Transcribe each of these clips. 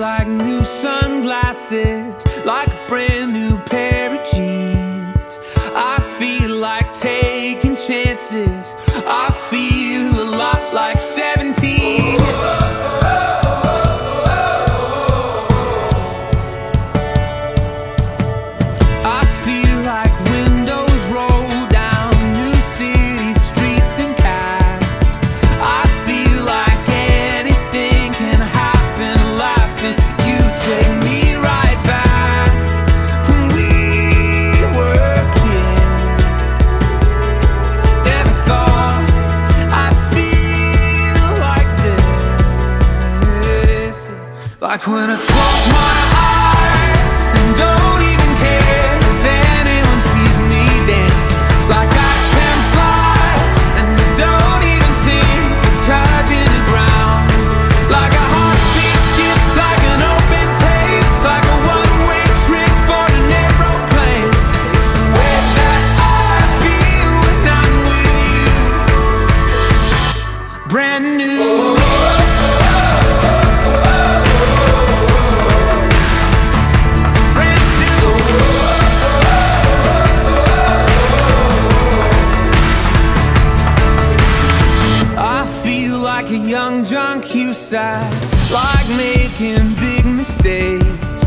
like new sunglasses, like a brand new pair of jeans. I feel like taking chances. I feel a lot like 17. I feel like windows roll down new city streets and cabs. I feel like anything can happen, laughing. You take me right back when we were kids. Never thought I'd feel like this. Like when I close my eyes and don't even care if anyone sees me dancing. Like I can fly and I don't even think of touching the ground. Like a heartbeat skip, like an open page, like a one-way trip on an aeroplane. It's the way that I feel when I'm with you. Brand new. Like a young John Cusack, like making big mistakes.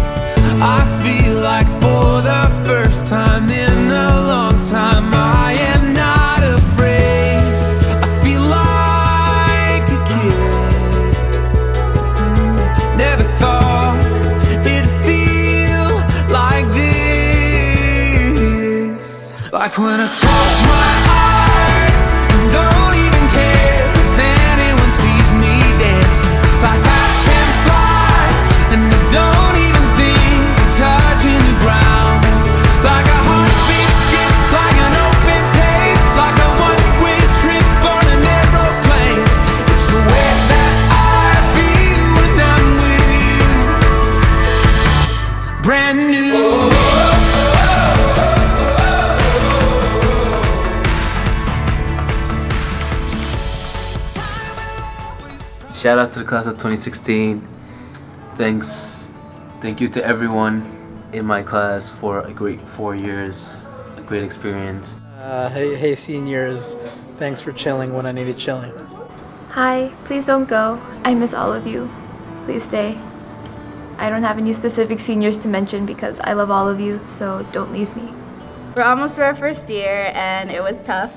I feel like for the first time in a long time, I am not afraid. I feel like a kid. Never thought it'd feel like this. Like when I close my eyes and don't even care if anyone sees me dancing. Like I can fly and I don't even think of touching the ground. Like a heartbeat skip, like an open page, like a one-way trip on an aeroplane. It's the way that I feel when I'm with you. Brand new. Shout out to the class of 2016. Thank you to everyone in my class for a great 4 years, a great experience. Hey seniors, thanks for chilling when I needed chilling. Hi, please don't go. I miss all of you. Please stay. I don't have any specific seniors to mention because I love all of you, so don't leave me. We're almost through our first year and it was tough.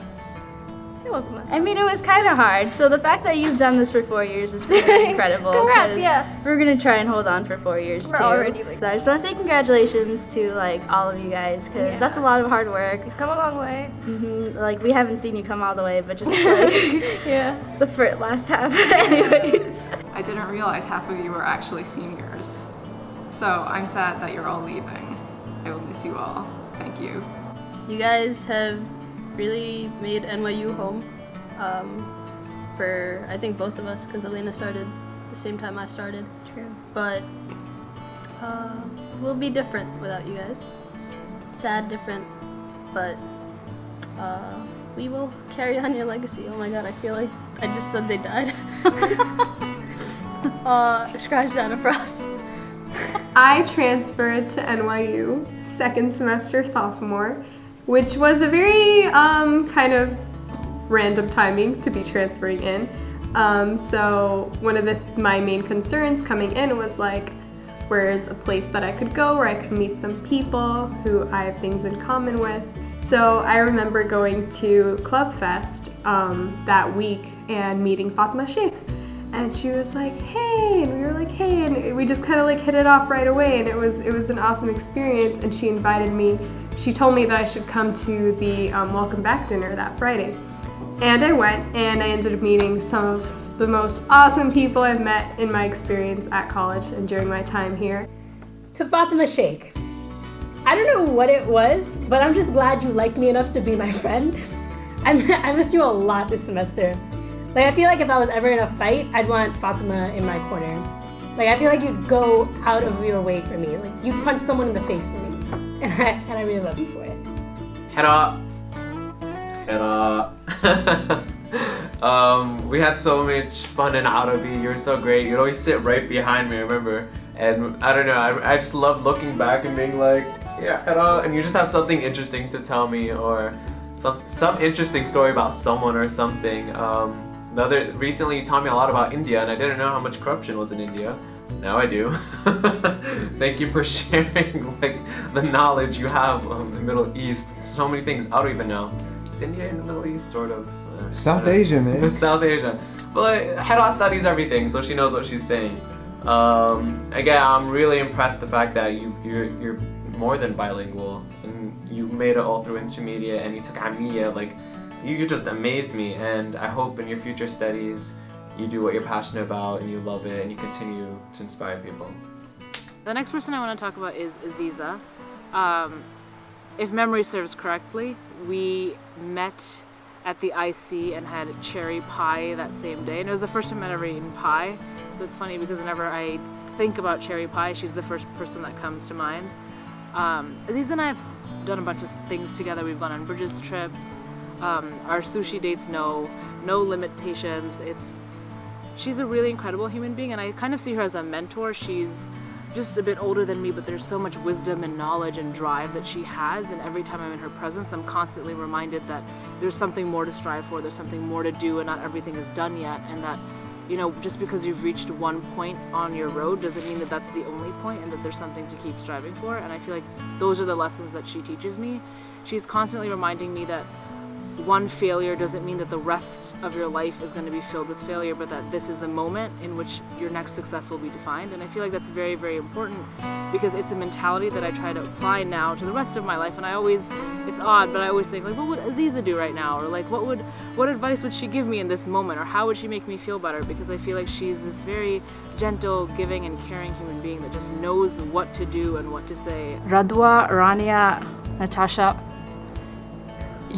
I mean, it was kind of hard. So the fact that you've done this for 4 years is pretty incredible. Congrats, yeah. We're gonna try and hold on for 4 years too. Already So I just want to say congratulations to like all of you guys because that's a lot of hard work. You've come a long way. Like we haven't seen you come all the way, but just like Yeah. the last half. Anyways. I didn't realize half of you were actually seniors. So I'm sad that you're all leaving. I will miss you all. Thank you. You guys have really made NYU home for I think both of us because Elena started the same time I started. True. But we'll be different without you guys. Sad, different, but we will carry on your legacy. Oh my god, I feel like I just said they died. Scratch that for us. I transferred to NYU second semester sophomore, which was a very kind of random timing to be transferring in. So one of my main concerns coming in was like, where's a place that I could go where I could meet some people who I have things in common with. So I remember going to Club Fest that week and meeting Fatima Sheikh. And she was like, hey, and we were like, hey, and we just kind of like hit it off right away, and it was an awesome experience. And she invited me, she told me that I should come to the welcome back dinner that Friday. And I went, and I ended up meeting some of the most awesome people I've met in my experience at college and during my time here. To Fatima Sheikh, I don't know what it was, but I'm just glad you liked me enough to be my friend. I missed you a lot this semester. Like, I feel like if I was ever in a fight, I'd want Fatima in my corner. Like, I feel like you'd go out of your way for me. Like, you'd punch someone in the face for me. And I really love you for it. Head up. Head up. We had so much fun in Arabi. You were so great. You'd always sit right behind me, I remember. And I don't know, I just love looking back and being like, yeah, and you just have something interesting to tell me, or some interesting story about someone or something. Recently you taught me a lot about India, and I didn't know how much corruption was in India. Now I do. Thank you for sharing like the knowledge you have of the Middle East. So many things I don't even know. Is India in the Middle East, sort of? South Asia, man. South Asia. But like, Hera studies everything, so she knows what she's saying. Again, I'm really impressed the fact that you're more than bilingual, and you made it all through intermediate, and you took Amiya. Like, you just amazed me, and I hope in your future studies you do what you're passionate about and you love it and you continue to inspire people. The next person I want to talk about is Aziza. If memory serves correctly, we met at the IC and had cherry pie that same day, and it was the first time I'd ever eaten pie. So it's funny because whenever I think about cherry pie, she's the first person that comes to mind. Aziza and I have done a bunch of things together. We've gone on Bridges trips. Our sushi dates, no limitations. She's a really incredible human being, and I kind of see her as a mentor. She's just a bit older than me, but there's so much wisdom and knowledge and drive that she has, and every time I'm in her presence, I'm constantly reminded that there's something more to strive for, there's something more to do, and not everything is done yet, and that, you know, just because you've reached one point on your road doesn't mean that that's the only point, and that there's something to keep striving for. And I feel like those are the lessons that she teaches me. She's constantly reminding me that one failure doesn't mean that the rest of your life is going to be filled with failure, but that this is the moment in which your next success will be defined. And I feel like that's very, very important, because it's a mentality that I try to apply now to the rest of my life. And I always, it's odd, but I always think, like, what would Aziza do right now? Or like, what advice would she give me in this moment? Or how would she make me feel better? Because I feel like she's this very gentle, giving, and caring human being that just knows what to do and what to say. Radwa, Rania, Natasha,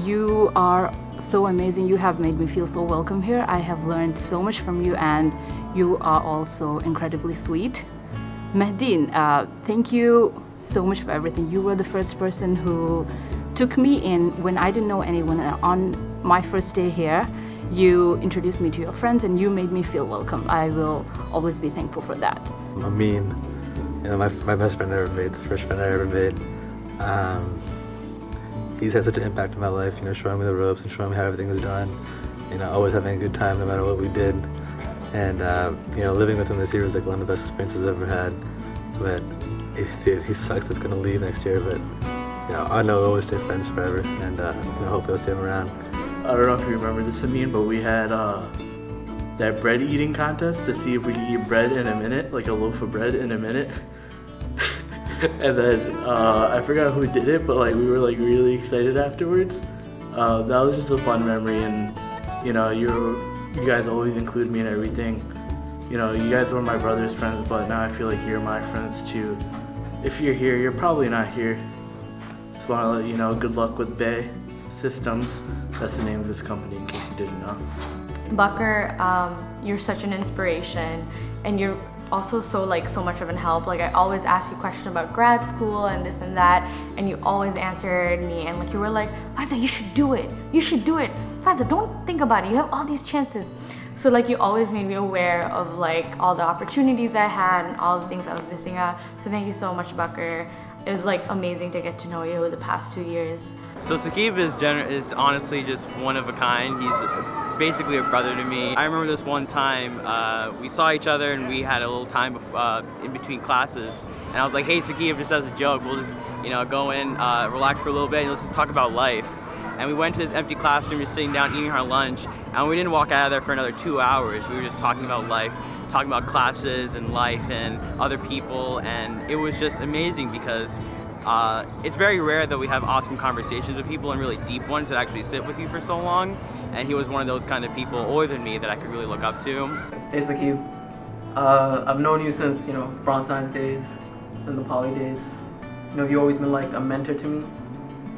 you are so amazing. You have made me feel so welcome here. I have learned so much from you, and you are also incredibly sweet. Mehdeen, thank you so much for everything. You were the first person who took me in when I didn't know anyone. On my first day here, you introduced me to your friends and you made me feel welcome. I will always be thankful for that. Amin, you know, my best friend I ever made, the first friend I ever made. He's had such an impact in my life, you know, showing me the ropes and showing me how everything was done. You know, always having a good time no matter what we did. And, you know, living with him this year was like one of the best experiences I've ever had. But, dude, he sucks that's gonna leave next year, but, you know, I know we'll always stay friends forever, and, you know, hopefully I'll see him around. I don't know if you remember this, Amin, but we had that bread eating contest to see if we could eat bread in a minute, like a loaf of bread in a minute. And then I forgot who did it, but like we were like really excited afterwards. That was just a fun memory, and you know, you guys always include me in everything. You know, you guys were my brother's friends, but now I feel like you're my friends too. If you're here, you're probably not here. Just want to let you know, good luck with Bay Systems. That's the name of this company, in case you didn't know. Bakr, you're such an inspiration, and you're also so much of an help. Like, I always ask you questions about grad school and this and that, and you always answered me, and like you were like, Faiza, you should do it. You should do it. Faiza, don't think about it. You have all these chances. So like you always made me aware of like all the opportunities I had and all the things I was missing out. So thank you so much, Bakr. It was like amazing to get to know you the past 2 years. So Saqib is honestly just one of a kind. He's basically a brother to me. I remember this one time we saw each other and we had a little time in between classes, and I was like, hey Saqib, just as a joke, we'll just, you know, go in, relax for a little bit, and let's just talk about life. And we went to this empty classroom, just sitting down eating our lunch, and we didn't walk out of there for another 2 hours. We were just talking about life, talking about classes and life and other people, and it was just amazing because it's very rare that we have awesome conversations with people and really deep ones that actually sit with you for so long. And he was one of those kind of people, older than me, that I could really look up to. Hey Saqib, I've known you since, you know, Bronze Science days and the Poly days. You know, you've always been like a mentor to me,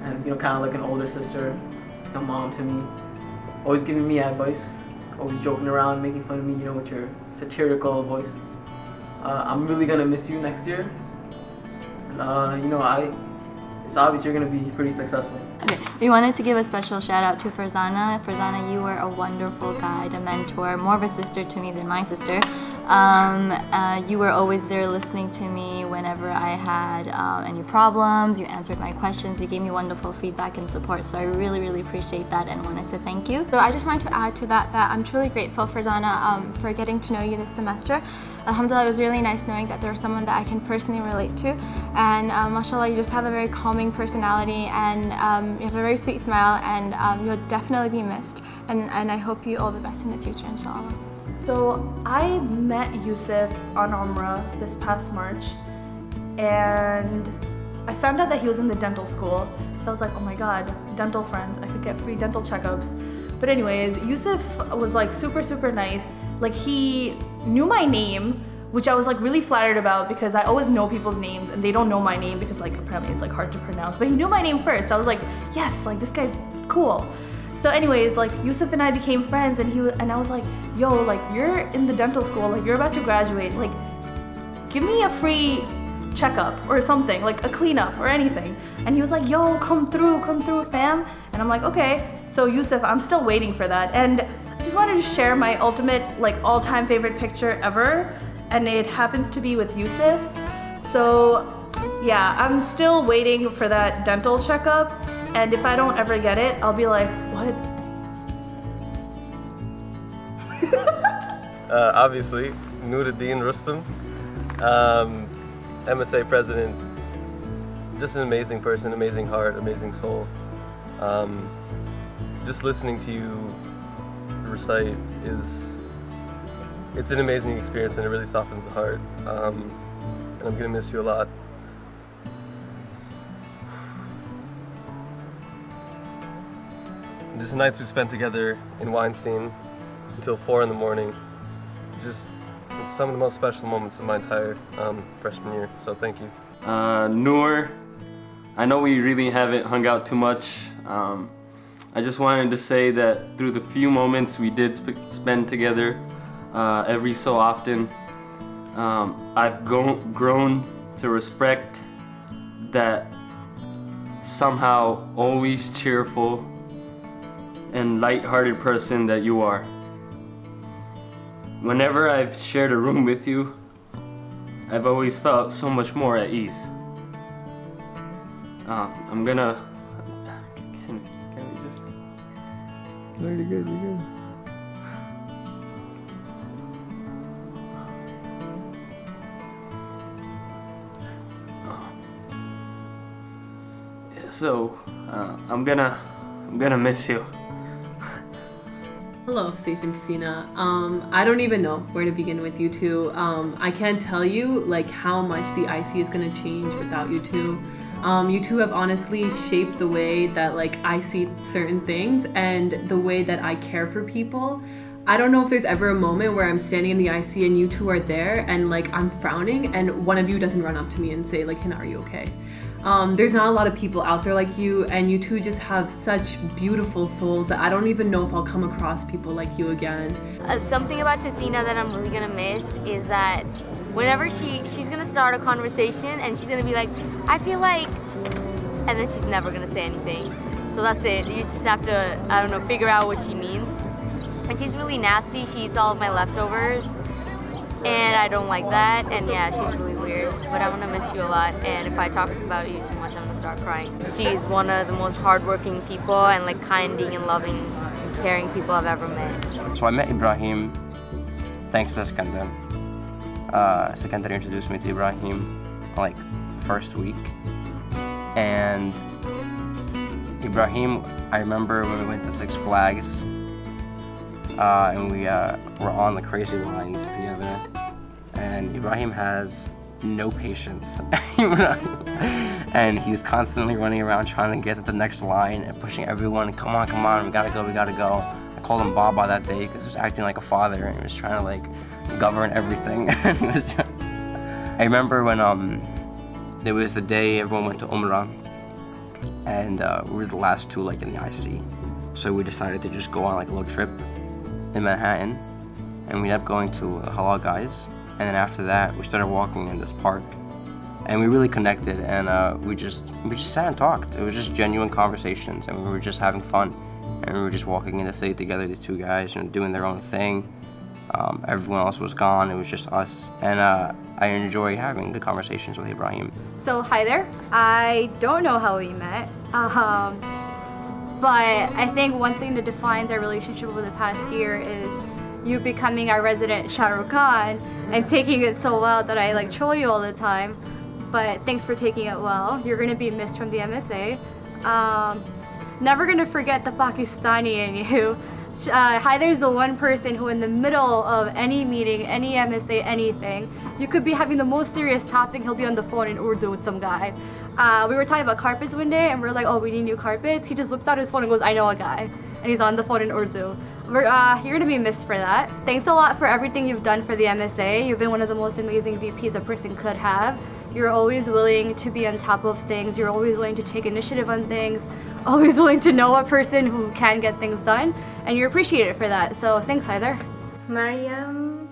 and you know, kind of like an older sister, a mom to me. Always giving me advice, always joking around, making fun of me, you know, with your satirical voice. I'm really gonna miss you next year. You know, it's obvious you're gonna be pretty successful. Okay, we wanted to give a special shout out to Farzana. Farzana, you were a wonderful guide, a mentor, more of a sister to me than my sister. You were always there listening to me whenever I had any problems. You answered my questions. You gave me wonderful feedback and support. So I really, really appreciate that and wanted to thank you. So I just wanted to add to that I'm truly grateful for Donna for getting to know you this semester. Alhamdulillah, it was really nice knowing that there's someone that I can personally relate to. And mashallah, you just have a very calming personality, and you have a very sweet smile, and you'll definitely be missed. And I hope you all the best in the future, inshallah. So I met Yusuf on Umrah this past March, and I found out that he was in the dental school. So I was like, oh my god, dental friends, I could get free dental checkups. But anyways, Yusuf was like super, super nice. Like, he knew my name, which I was like really flattered about, because I always know people's names and they don't know my name because like apparently it's like hard to pronounce. But he knew my name first. I was like, yes, like this guy's cool. So anyways, like Yusuf and I became friends, and I was like, yo, like you're in the dental school, like you're about to graduate, like give me a free checkup or something, like a cleanup or anything. And he was like, yo, come through fam. And I'm like, okay. So Yusuf, I'm still waiting for that. And I just wanted to share my ultimate, like all-time favorite picture ever. And it happens to be with Yusuf. So yeah, I'm still waiting for that dental checkup. And if I don't ever get it, I'll be like, what? Obviously, Nuruddin Rustam, MSA president, just an amazing person, amazing heart, amazing soul. Just listening to you recite it's an amazing experience, and it really softens the heart. And I'm gonna miss you a lot. Just the nights we spent together in Weinstein until 4 in the morning. Just some of the most special moments of my entire freshman year, so thank you. Noor, I know we really haven't hung out too much. I just wanted to say that through the few moments we did spend together, every so often, I've grown to respect that somehow always cheerful and light-hearted person that you are. Whenever I've shared a room with you, I've always felt so much more at ease. I'm gonna... Can we just... No, you're good, you're good. So, I'm gonna miss you. Hello, Saif and Sina. I don't even know where to begin with you two. I can't tell you like how much the IC is gonna change without you two. You two have honestly shaped the way that like I see certain things and the way that I care for people. I don't know if there's ever a moment where I'm standing in the IC and you two are there and like I'm frowning and one of you doesn't run up to me and say like, Hannah, are you okay? There's not a lot of people out there like you, and you two just have such beautiful souls that I don't even know if I'll come across people like you again. Something about Chasina that I'm really gonna miss is that whenever she's gonna start a conversation and she's gonna be like, I feel like, and then she's never gonna say anything. So that's it. You just have to, I don't know, figure out what she means. And she's really nasty. She eats all of my leftovers. And I don't like that, and yeah, she's really weird, but I'm gonna miss you a lot, and if I talk about you too much, I'm gonna start crying. She's one of the most hardworking people and like kinding and loving, caring people I've ever met. So I met Ibrahim thanks to Sentimental. Sentimental introduced me to Ibrahim like first week, and Ibrahim, I remember when we went to Six Flags, and we were on the crazy lines together, and Ibrahim has no patience. And he's constantly running around trying to get to the next line and pushing everyone, come on, we gotta go. I called him Baba that day because he was acting like a father and he was trying to like govern everything. I remember when there was the day everyone went to Umrah, and we were the last two like in the IC, so we decided to just go on like a little trip in Manhattan, and we ended up going to Halal Guys, and then after that we started walking in this park, and we really connected, and we just sat and talked. It was just genuine conversations, and we were just having fun, and we were just walking in the city together, these two guys, you know, doing their own thing, Everyone else was gone. It was just us, and I enjoy having good conversations with Ibrahim. So hi there. I don't know how we met, but I think one thing that defines our relationship over the past year is you becoming our resident Shah Rukh Khan and taking it so well that I like troll you all the time. But thanks for taking it well. You're gonna be missed from the MSA. Never gonna forget the Pakistani in you. Hyder's the one person who in the middle of any meeting, any MSA, anything, you could be having the most serious topic, he'll be on the phone in Urdu with some guy. We were talking about carpets one day and we're like, oh, we need new carpets. He just whips out his phone and goes, I know a guy. And he's on the phone in Urdu. You're gonna be missed for that. Thanks a lot for everything you've done for the MSA. You've been one of the most amazing VPs a person could have. You're always willing to be on top of things. You're always willing to take initiative on things. Always willing to know a person who can get things done. And you're appreciated for that. So thanks, Hyder. Mariam,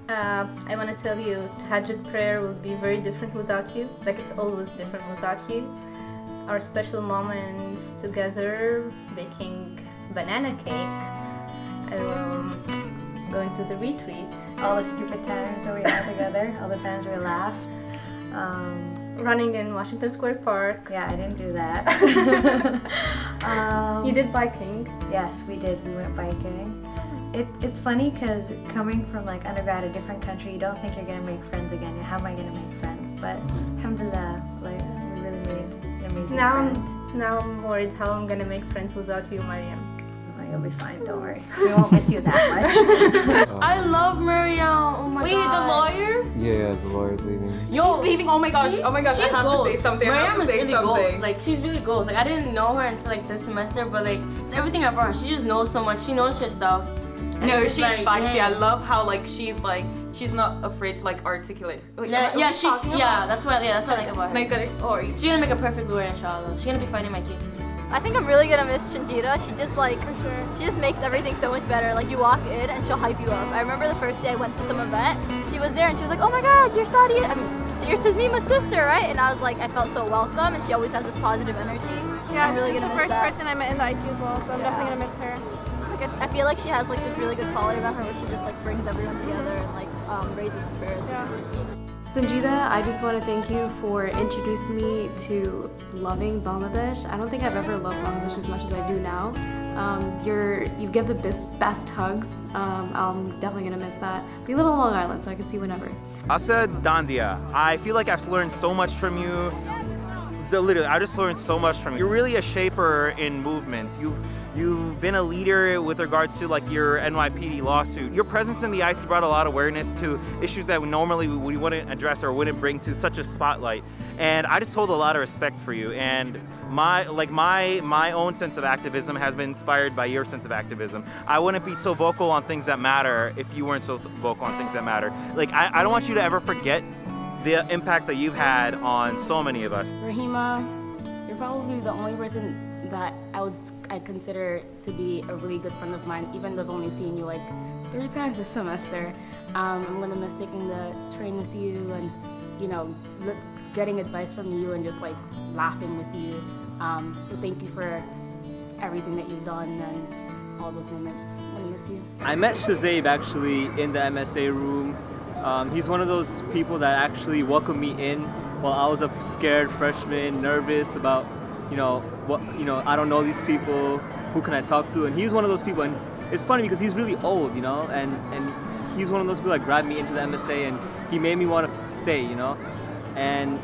I want to tell you, Tahajjud prayer will be very different without you. Like it's always different without you. Our special moments together, baking banana cake, going to the retreat. All the stupid times that we had together, all the times we laughed. Running in Washington Square Park. Yeah, I didn't do that. You did biking. Yes, we did. We went biking. It's funny because coming from like undergrad, a different country, you don't think you're gonna make friends again. How am I gonna make friends? But alhamdulillah, like we really made an amazing friend. Now I'm worried how I'm gonna make friends without you, Mariam. You'll be fine, don't worry. We won't miss you that much. I love Mariam. Oh my Wait, god. the lawyer? Yeah, the lawyer's leaving. Yo, she's leaving. Oh my gosh. She's I have goals. to say something. Mariam I have to is say really something. goals. Like she's really goals. Like I didn't know her until like this semester, but like everything about her, she just knows so much. She knows her stuff. No, she's like, feisty. dang. I love how like she's not afraid to like articulate. Like, That's what I like about her. Make it or She's gonna make a perfect lawyer, inshallah. She's gonna be fighting my case. I think I'm really gonna miss Shanjita. She just like, she just makes everything so much better. Like you walk in and she'll hype you up. I remember the first day I went to some event, she was there and she was like, oh my god, you're Sadia, you're Tasneema's sister, right? And I was like, I felt so welcome and she always has this positive energy. Yeah, I'm really she's gonna the miss first that. person I met in the IC as well, so I'm definitely gonna miss her. Like, I feel like she has like this really good quality about her where she just like brings everyone together and like raises the spirits. Yeah. Sanjita, I just want to thank you for introducing me to loving Bangladesh. I don't think I've ever loved Bangladesh as much as I do now. You give the best hugs. I'm definitely going to miss that. We live on Long Island, so I can see whenever. Asad Dandia, I feel like I've learned so much from you. Literally, I just learned so much from you. You're really a shaper in movements. You've been a leader with regards to like your NYPD lawsuit. Your presence in the IC brought a lot of awareness to issues that normally we wouldn't address or wouldn't bring to such a spotlight. And I just hold a lot of respect for you. And my own sense of activism has been inspired by your sense of activism. I wouldn't be so vocal on things that matter if you weren't so vocal on things that matter. Like I don't want you to ever forget the impact that you've had on so many of us. Rahima, you're probably the only person that I consider to be a really good friend of mine, even though I've only seen you like 3 times this semester. I'm gonna miss taking the train with you and, you know, getting advice from you and just like laughing with you. So thank you for everything that you've done and all those moments. I miss you. I met Shazaib actually in the MSA room. He's one of those people that actually welcomed me in while I was a scared freshman, nervous about, I don't know these people, who can I talk to? And he's one of those people, and it's funny because he's really old, and he's one of those people that grabbed me into the MSA and he made me want to stay, and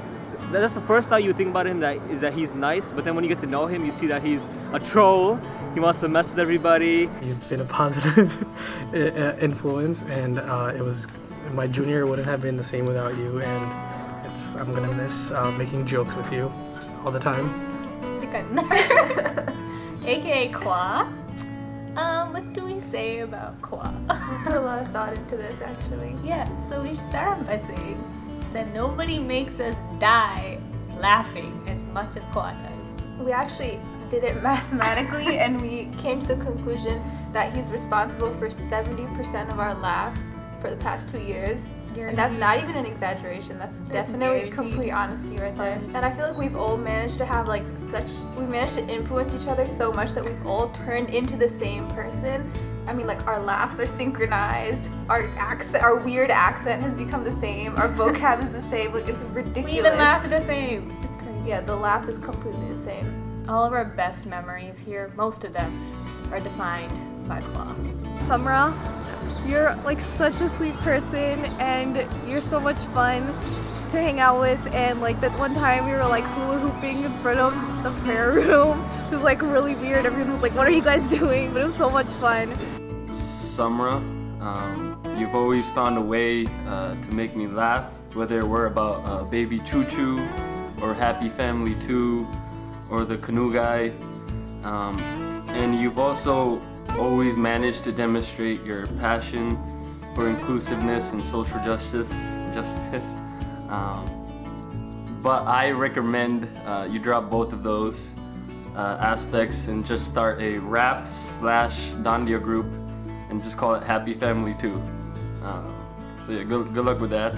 that's the first thought you think about him, is that he's nice, but then when you get to know him, you see that he's a troll. He wants to mess with everybody. You've been a positive influence, and my junior year wouldn't have been the same without you, and I'm gonna miss making jokes with you all the time. AKA Kwa. What do we say about Kwa? I put a lot of thought into this actually. Yeah, so we start by saying that nobody makes us die laughing as much as Kwa does. We actually did it mathematically and we came to the conclusion that he's responsible for 70% of our laughs for the past 2 years. And that's not even an exaggeration, that's definitely complete honesty right there. And I feel like we've all managed to have we managed to influence each other so much that we've all turned into the same person. I mean, like, our laughs are synchronized, our weird accent has become the same, our vocab is the same, like, it's ridiculous. We even laugh the same. It's crazy. Yeah, the laugh is completely the same. All of our best memories here, most of them, are defined by Claw. Samra, you're like such a sweet person and you're so much fun to hang out with, and like that one time we were like hula hooping in front of the prayer room. It was like really weird. Everyone was like, what are you guys doing? But it was so much fun. Samra, you've always found a way to make me laugh, whether we're about Baby Choo Choo or Happy Family 2 or the Canoe Guy. And you've also always managed to demonstrate your passion for inclusiveness and social justice. But I recommend you drop both of those aspects and just start a rap/dandia group and just call it Happy Family 2. So yeah, good luck with that.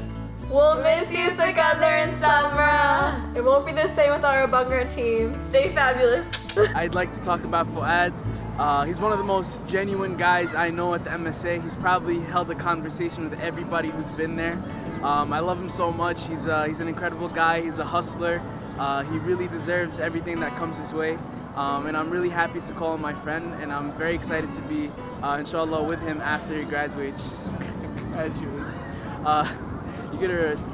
We'll miss you, Sikandar and Samra. It won't be the same without our Bungar team. Stay fabulous. I'd like to talk about Fuad. He's one of the most genuine guys I know at the MSA. He's probably held a conversation with everybody who's been there. I love him so much. He's an incredible guy. He's a hustler. He really deserves everything that comes his way. And I'm really happy to call him my friend, and I'm very excited to be, inshallah, with him after he graduates.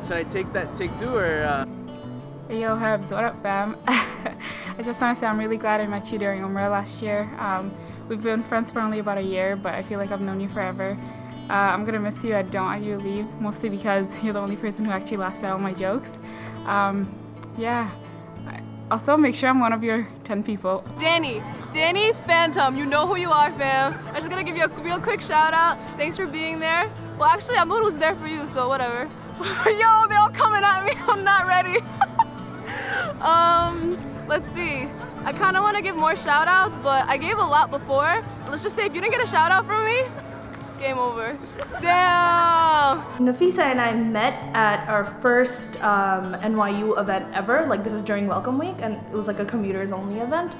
Should I take two or? Hey, yo, Hebs, what up, fam? I just want to say I'm really glad I met you during Umrah last year. We've been friends for only about a year, but I feel like I've known you forever. I'm gonna miss you. I don't want you to leave, mostly because you're the only person who actually laughs at all my jokes. Yeah. Also, make sure I'm one of your 10 people. Danny Phantom, you know who you are, fam. I'm just gonna give you a real quick shout out. Thanks for being there. Well, actually, I'm the one who's there for you, so whatever. Yo, they're all coming at me. I'm not ready. Let's see. I kind of want to give more shout outs, but I gave a lot before. Let's just say if you didn't get a shout out from me, it's game over. Damn! Nafisa and I met at our first NYU event ever. Like, this is during Welcome Week, and it was like a commuters only event.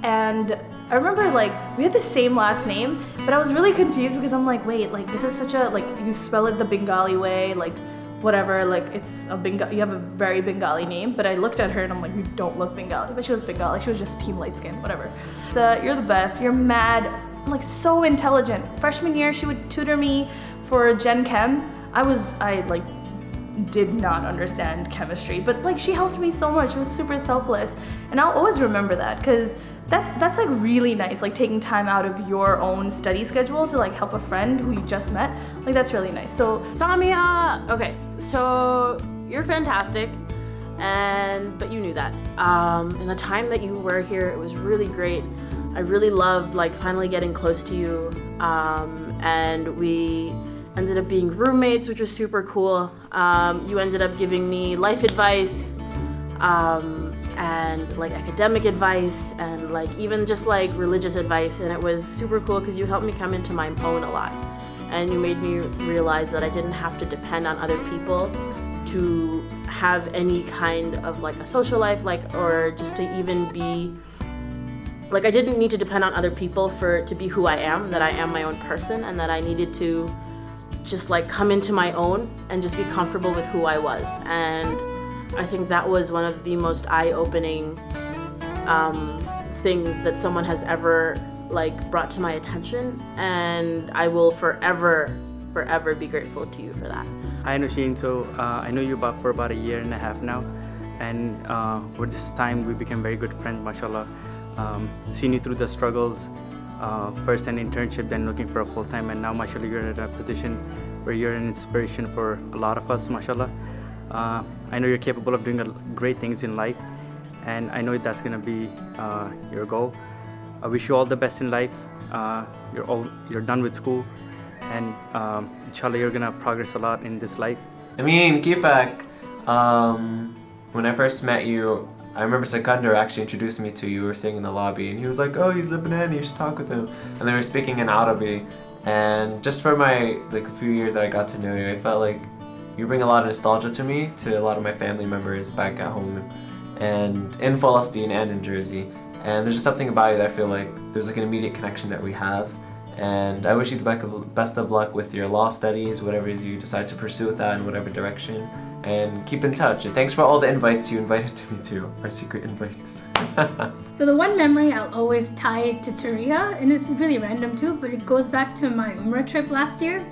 And I remember, like, we had the same last name, but I was really confused because I'm like, wait, like, this is such a, like, you spell it the Bengali way, like, whatever, like, it's a you have a very Bengali name. But I looked at her and I'm like, you don't look Bengali. But she was Bengali. She was just team light skin, whatever. You're the best. You're mad, like, so intelligent. Freshman year, she would tutor me for Gen Chem. I like did not understand chemistry, but like she helped me so much. She was super selfless, and I'll always remember that because that's like really nice, like taking time out of your own study schedule to like help a friend who you just met. Like, that's really nice. So Samia, okay, so you're fantastic, but you knew that. In the time that you were here, it was really great. I really loved like finally getting close to you, and we ended up being roommates, which was super cool. You ended up giving me life advice, and like academic advice, and like even just like religious advice, and it was super cool because you helped me come into my own a lot, and you made me realize that I didn't have to depend on other people to have any kind of like a social life, like, or just to even be like, I didn't need to depend on other people to be who I am, that I am my own person, and that I needed to just like come into my own and just be comfortable with who I was. And I think that was one of the most eye-opening things that someone has ever like brought to my attention, and I will forever be grateful to you for that. Hi Nushin, so I know you for about a year and a half now, and with this time we became very good friends, mashallah. Seeing you through the struggles, first an internship, then looking for a full-time, and now mashallah you're in a position where you're an inspiration for a lot of us, mashallah. I know you're capable of doing great things in life, and I know that's gonna be your goal. I wish you all the best in life. You're done with school, and inshallah you're gonna progress a lot in this life. I mean, Kifak, when I first met you, I remember Sikandar actually introduced me to you. We were sitting in the lobby, and he was like, "Oh, he's Lebanese, you should talk with him." And they were speaking in Arabic, and just for my like few years that I got to know you, I felt like you bring a lot of nostalgia to me, to a lot of my family members back at home, and in Palestine and in Jersey. And there's just something about you that I feel like there's like an immediate connection that we have. And I wish you the best of luck with your law studies, whatever you decide to pursue with that in whatever direction. And keep in touch. And thanks for all the invites you invited to me too, our secret invites. So the one memory I'll always tie to Turiya, and it's really random too, but it goes back to my Umrah trip last year.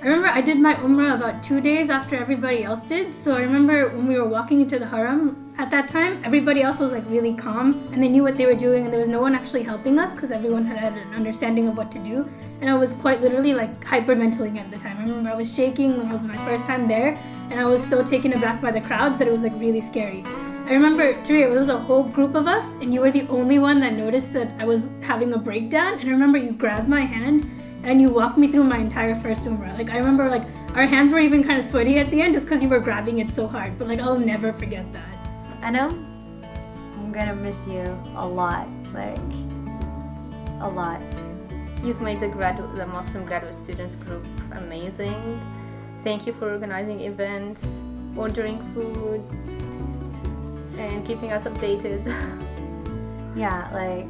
I remember I did my Umrah about 2 days after everybody else did. So I remember when we were walking into the Haram at that time, everybody else was like really calm and they knew what they were doing, and there was no one actually helping us because everyone had an understanding of what to do. And I was quite literally like hyperventilating at the time. I remember I was shaking, it was my first time there, and I was so taken aback by the crowds that it was like really scary. I remember, Turiya, it was a whole group of us and you were the only one that noticed that I was having a breakdown, and I remember you grabbed my hand and you walked me through my entire first Umrah. Like I remember like our hands were even kind of sweaty at the end just because you were grabbing it so hard, but like I'll never forget that. I know I'm gonna miss you a lot, like a lot. You've made the Muslim graduate students group amazing. Thank you for organizing events, ordering food, and keeping us updated. Yeah, like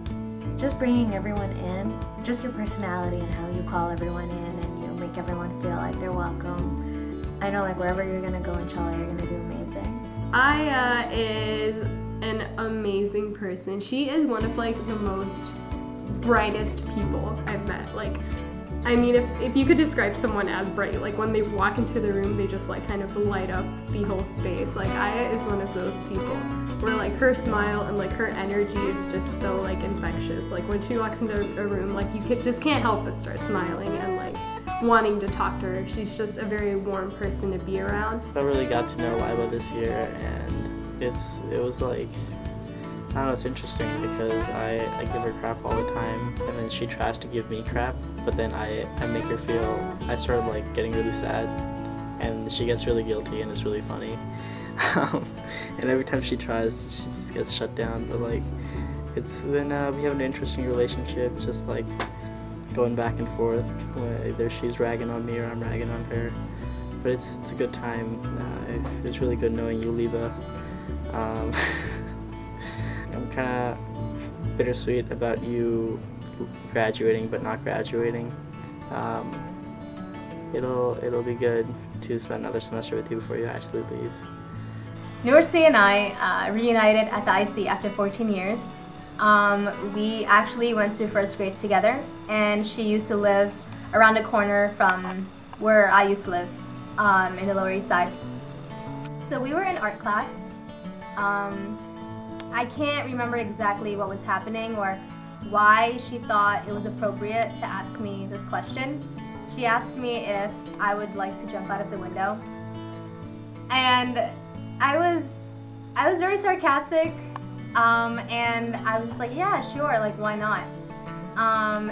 just bringing everyone in, just your personality and how you call everyone in and you make everyone feel like they're welcome. I know like wherever you're gonna go, inshallah, you're gonna do amazing. Aya is an amazing person. She is one of like the most brightest people I've met. Like, I mean, if you could describe someone as bright, like when they walk into the room, they just like kind of light up the whole space. Like Aya is one of those people where like her smile and like her energy is just so like infectious. Like when she walks into a room, like you just can't help but start smiling and like wanting to talk to her. She's just a very warm person to be around. I really got to know Liba this year, and it was like, I don't know, it's interesting because I give her crap all the time, and then she tries to give me crap, but then I make her feel, I start like getting really sad, and she gets really guilty, and it's really funny. And every time she tries, she just gets shut down, but like, then we have an interesting relationship, just like going back and forth, either she's ragging on me or I'm ragging on her, but it's a good time. It's really good knowing you, Liba. I'm kind of bittersweet about you graduating but not graduating. It'll be good to spend another semester with you before you actually leave. Noorsi and I reunited at the IC after 14 years. We actually went to first grade together, and she used to live around the corner from where I used to live, in the Lower East Side. So we were in art class. I can't remember exactly what was happening or why she thought it was appropriate to ask me this question. She asked me if I would like to jump out of the window. And I was very sarcastic, and I was just like, yeah, sure, like why not?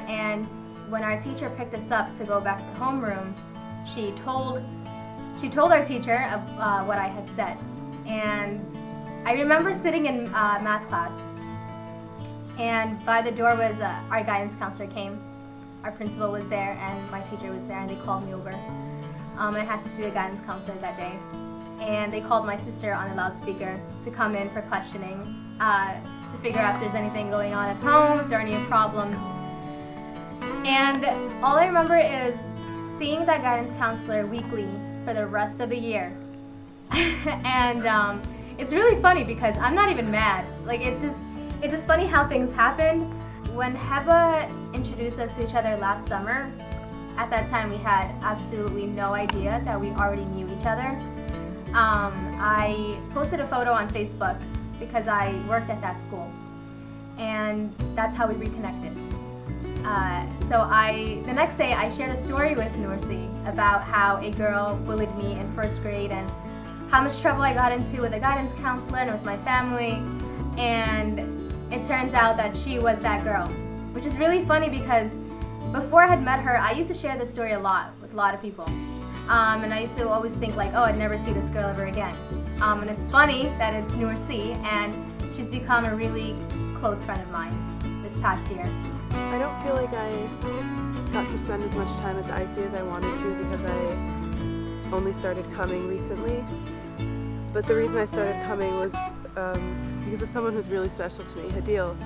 And when our teacher picked us up to go back to homeroom, she told our teacher what I had said. And I remember sitting in math class, and by the door was our guidance counselor came. Our principal was there, and my teacher was there, and they called me over. I had to see the guidance counselor that day, and they called my sister on the loudspeaker to come in for questioning, to figure out if there's anything going on at home, if there are any problems. And all I remember is seeing that guidance counselor weekly for the rest of the year. And it's really funny because I'm not even mad. Like it's just funny how things happened. When Heba introduced us to each other last summer, at that time we had absolutely no idea that we already knew each other. I posted a photo on Facebook because I worked at that school, and that's how we reconnected. So the next day I shared a story with Noorsi about how a girl bullied me in first grade and how much trouble I got into with a guidance counselor and with my family, and it turns out that she was that girl, which is really funny because before I had met her, I used to share this story a lot with a lot of people, and I used to always think like, oh, I'd never see this girl ever again, and it's funny that it's Noorsi, and she's become a really close friend of mine this past year. I don't feel like I got to spend as much time at the IC as I wanted to because I only started coming recently. But the reason I started coming was because of someone who's really special to me, Hadil.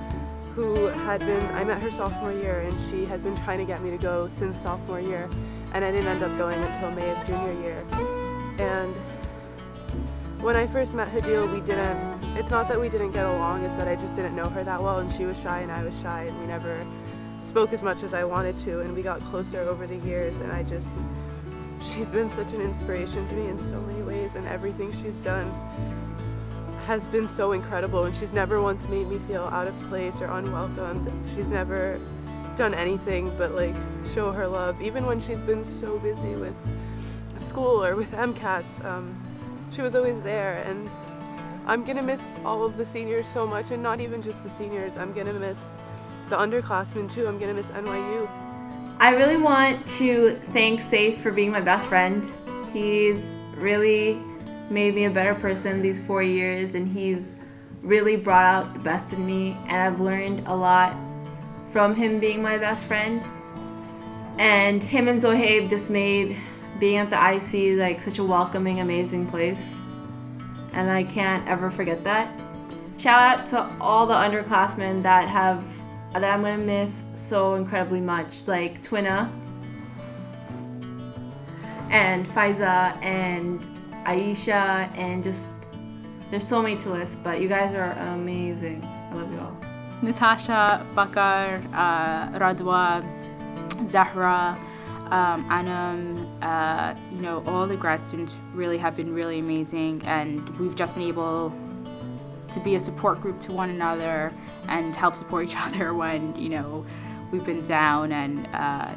who I met her sophomore year, and she had been trying to get me to go since sophomore year, and I didn't end up going until May of junior year. And when I first met Hadil, it's not that we didn't get along, it's that I just didn't know her that well, and she was shy and I was shy, and we never spoke as much as I wanted to, and we got closer over the years, and she's been such an inspiration to me in so many ways, and everything she's done has been so incredible, and she's never once made me feel out of place or unwelcomed. She's never done anything but like show her love, even when she's been so busy with school or with MCATs. She was always there, and I'm gonna miss all of the seniors so much, and not even just the seniors. I'm gonna miss the underclassmen too. I'm gonna miss NYU. I really want to thank Saif for being my best friend. He's really made me a better person these 4 years, and he's really brought out the best in me, and I've learned a lot from him being my best friend. And him and Zohaib just made being at the IC like such a welcoming, amazing place, and I can't ever forget that. Shout out to all the underclassmen that I'm gonna miss so incredibly much, like Twina and Faiza and Aisha, and just there's so many to list, but you guys are amazing. I love you all. Natasha, Bakar, Radwa, Zahra, Anam, you know, all the grad students really have been really amazing, and we've just been able to be a support group to one another and help support each other when, you know, we've been down, and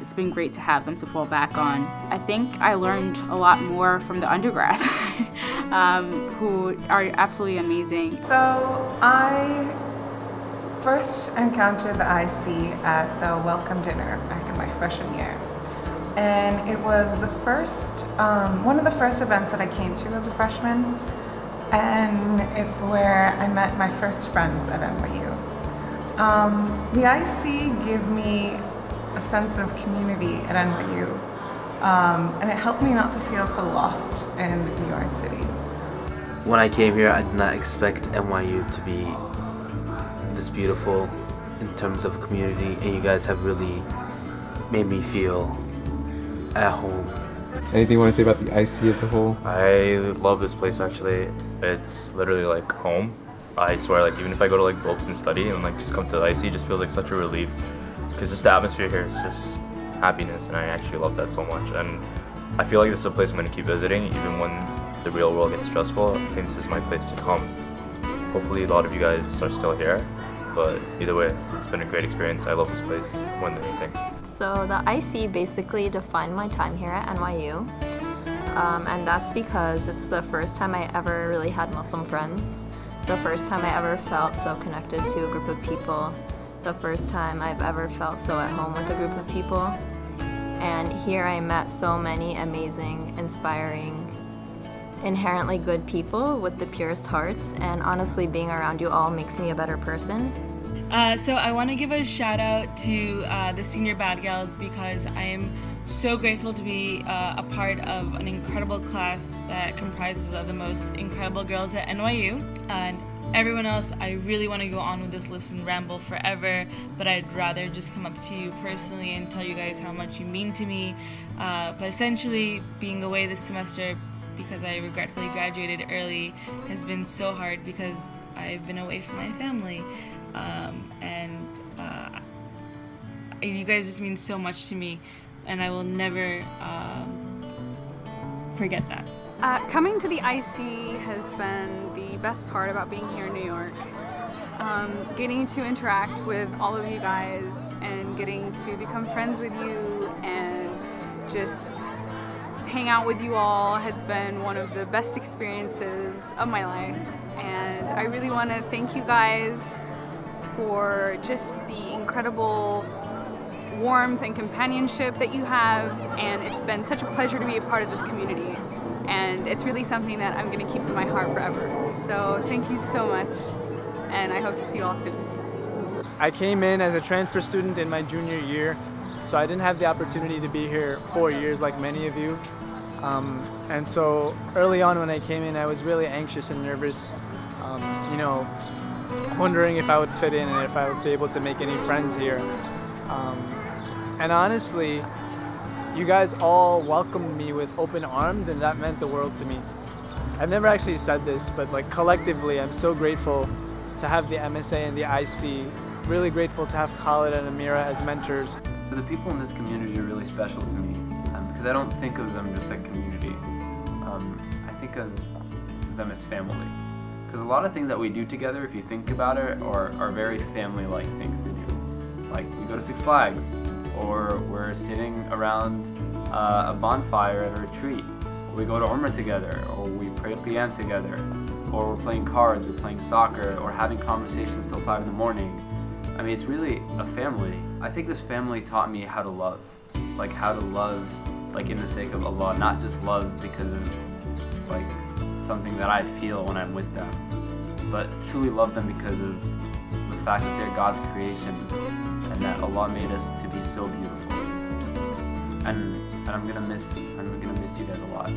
it's been great to have them to fall back on. I think I learned a lot more from the undergrads who are absolutely amazing. So I first encountered the IC at the welcome dinner back in my freshman year. And it was the first, one of the first events that I came to as a freshman. And it's where I met my first friends at NYU. The IC gave me a sense of community at NYU, and it helped me not to feel so lost in New York City. When I came here, I did not expect NYU to be this beautiful in terms of community, and you guys have really made me feel at home. Anything you want to say about the IC as a whole? I love this place actually. It's literally like home. I swear, like even if I go to like Lopes and study and like just come to the IC, it just feels like such a relief, because just the atmosphere here is just happiness, and I actually love that so much. And I feel like this is a place I'm going to keep visiting even when the real world gets stressful. I think this is my place to come. Hopefully a lot of you guys are still here, but either way, it's been a great experience. I love this place more than anything. So the IC basically defined my time here at NYU, and that's because it's the first time I ever really had Muslim friends. The first time I ever felt so connected to a group of people. The first time I've ever felt so at home with a group of people. And here I met so many amazing, inspiring, inherently good people with the purest hearts, and honestly being around you all makes me a better person. So I want to give a shout out to the senior bad gals, because I am so grateful to be a part of an incredible class that comprises of the most incredible girls at NYU. And everyone else, I really want to go on with this list and ramble forever, but I'd rather just come up to you personally and tell you guys how much you mean to me. But essentially, being away this semester because I regretfully graduated early has been so hard, because I've been away from my family. You guys just mean so much to me, and I will never forget that. Coming to the IC has been the best part about being here in New York. Getting to interact with all of you guys and getting to become friends with you and just hang out with you all has been one of the best experiences of my life. And I really want to thank you guys for just the incredible warmth and companionship that you have, and it's been such a pleasure to be a part of this community, and it's really something that I'm going to keep in my heart forever. So thank you so much, and I hope to see you all soon. I came in as a transfer student in my junior year, so I didn't have the opportunity to be here 4 years like many of you. And so early on when I came in, I was really anxious and nervous. You know, wondering if I would fit in and if I would be able to make any friends here. And honestly, you guys all welcomed me with open arms, and that meant the world to me. I've never actually said this, but like collectively, I'm so grateful to have the MSA and the IC. Really grateful to have Khalid and Amira as mentors. So the people in this community are really special to me because I don't think of them just like community. I think of them as family. Because a lot of things that we do together, if you think about it, are very family-like things to do. Like we go to Six Flags, or we're sitting around a bonfire at a retreat. Or we go to Umrah together, or we pray Qiyam together, or we're playing cards, we're playing soccer, or having conversations till 5 in the morning. I mean, it's really a family. I think this family taught me how to love. Like how to love, like in the sake of Allah, not just love because of like something that I feel when I'm with them, but truly love them because of the fact that they're God's creation and that Allah made us to be so beautiful. And I'm gonna miss you guys a lot.